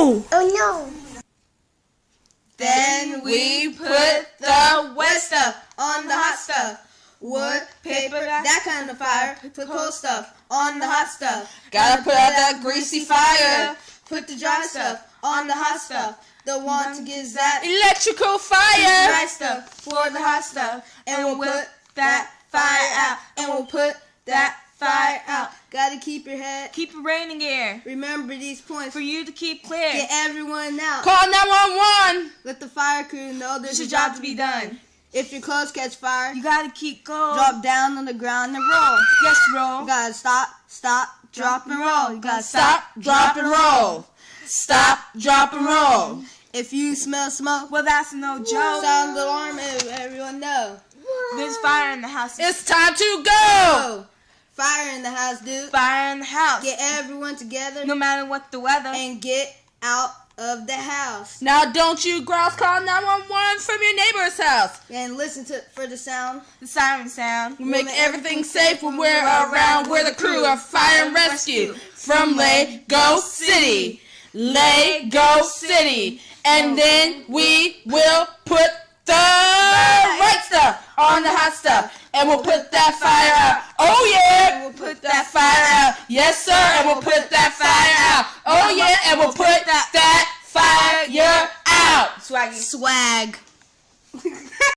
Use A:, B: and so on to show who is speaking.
A: no!
B: Oh no!
C: Then we put the wet stuff on the hot stuff. Wood, paper, that kind of fire. Put cold stuff on the hot stuff. Gotta put out that greasy fire. Put the dry stuff on the hot stuff. The one to get that
A: Electrical
C: dry
A: fire!
C: stuff for the hot stuff. And we'll put that fire out. And we'll put that fire out. Gotta keep your head.
A: Keep your rain gear
C: Remember these points.
A: for you to keep clear.
C: Get everyone out.
A: Call 911!
C: Let the fire crew know there's
A: There's
C: a job to be done. If your clothes catch fire,
A: You gotta keep going.
C: drop down on the ground and roll.
A: Yes, roll.
C: You gotta stop, drop, and roll. You gotta
A: Stop, drop, and roll. Stop, drop, and roll.
C: If you smell smoke,
A: Well, that's no joke.
C: sound the alarm and everyone know.
A: There's fire in the house.
C: It's time to go! Oh, fire in the house, dude.
A: fire in the house.
C: Get everyone together
A: No matter what the weather.
C: and get out of the house.
A: Now don't you grouse, call 911 from your neighbor's house.
C: And listen for the sound.
A: The siren sound.
C: We make everything safe when we're around. We're the crew of fire and rescue from Lego City. Lego City. And then we will put the right stuff on the hot stuff. And we'll put that fire out. Oh yeah!
A: We'll put
C: That fire out. Yes sir. And we'll put that fire out. Oh yeah. And we'll put that fire out.
A: Swaggy.
C: Swag.